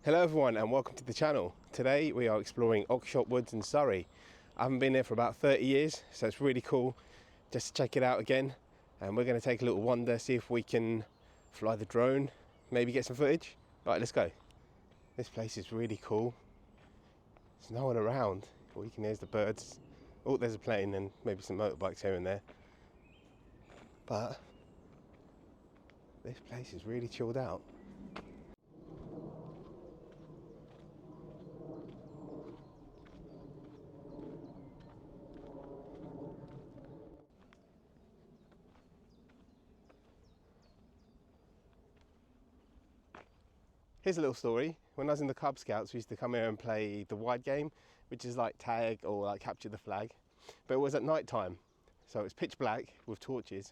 Hello everyone and welcome to the channel. Today we are exploring Oxshott Woods in Surrey. I haven't been there for about 30 years, so it's really cool just to check it out again. And we're going to take a little wander, see if we can fly the drone, maybe get some footage. Right, let's go. This place is really cool. There's no one around. All you can hear is the birds. Oh, there's a plane and maybe some motorbikes here and there. But this place is really chilled out. Here's a little story. When I was in the Cub Scouts, we used to come here and play the wide game, which is like tag or like capture the flag. But it was at night time, so it's pitch black with torches.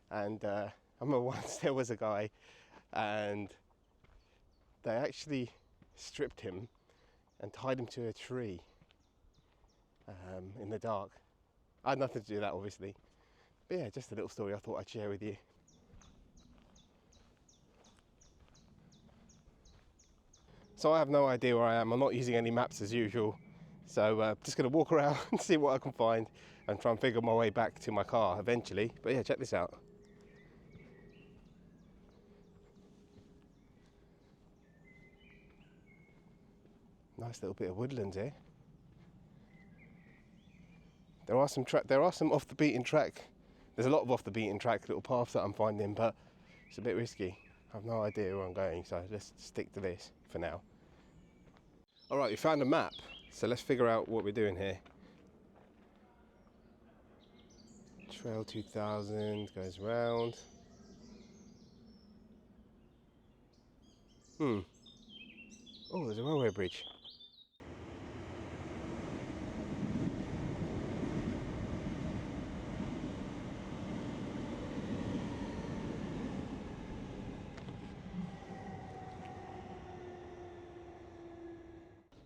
And I remember once there was a guy and they actually stripped him and tied him to a tree in the dark. I had nothing to do with that, obviously. But yeah, just a little story I thought I'd share with you. So I have no idea where I am. I'm not using any maps as usual. So just going to walk around and see what I can find and try and figure my way back to my car eventually. But yeah, check this out. Nice little bit of woodland here. There are some off the beaten track. There's a lot of off the beaten track little paths that I'm finding, but it's a bit risky. I have no idea where I'm going, so let's stick to this for now. Alright, we found a map, so let's figure out what we're doing here. Trail 2000 goes round. Oh, there's a railway bridge.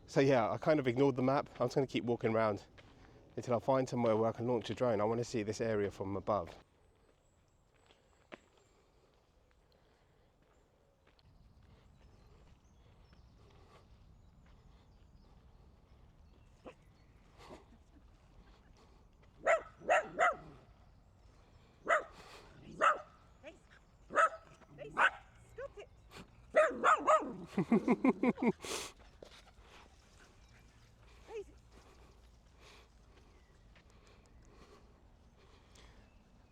So yeah, I kind of ignored the map. I'm just going to keep walking around until I find somewhere where I can launch a drone. I want to see this area from above. Stop it!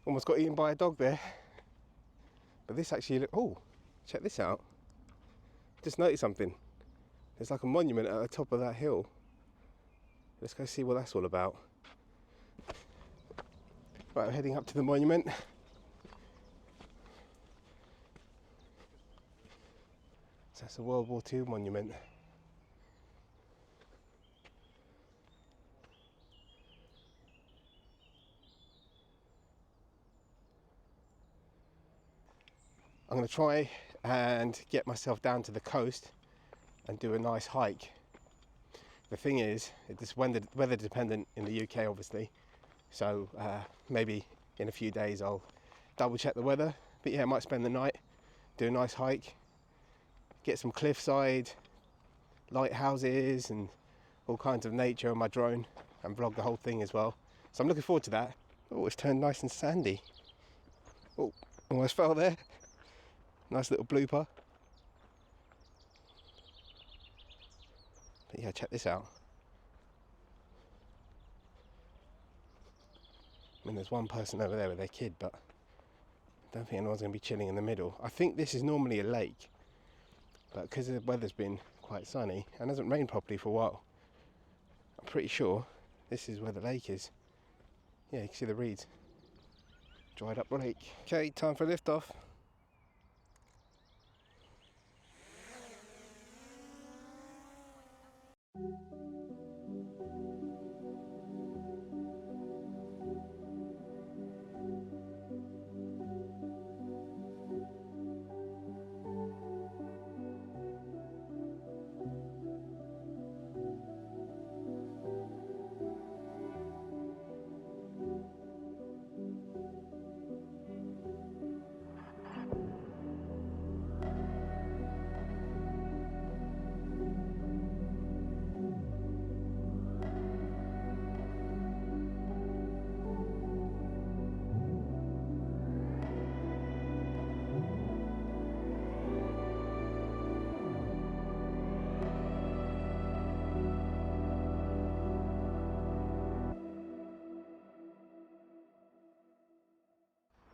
Almost got eaten by a dog there. But this actually oh, check this out. Just noticed something. There's like a monument at the top of that hill. Let's go see what that's all about. Right, we're heading up to the monument. So that's a World War II monument. I'm going to try and get myself down to the coast and do a nice hike. The thing is, it's weather dependent in the UK obviously, so maybe in a few days I'll double check the weather. But yeah, I might spend the night, do a nice hike, get some cliffside, lighthouses and all kinds of nature on my drone and vlog the whole thing as well. So I'm looking forward to that. Oh, it's turned nice and sandy. Oh, almost fell there. Nice little blooper. But yeah, check this out. I mean, there's one person over there with their kid, but I don't think anyone's going to be chilling in the middle. I think this is normally a lake, but because the weather's been quite sunny and hasn't rained properly for a while, I'm pretty sure this is where the lake is. Yeah, you can see the reeds. Dried up lake. Okay, time for lift off.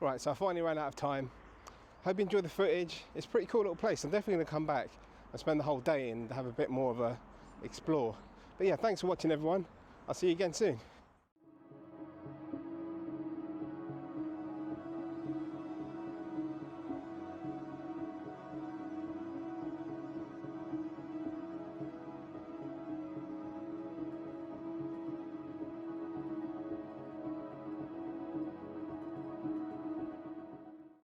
Right, so I finally ran out of time. Hope you enjoyed the footage. It's a pretty cool little place. I'm definitely going to come back and spend the whole day and have a bit more of a explore. But yeah, thanks for watching everyone. I'll see you again soon.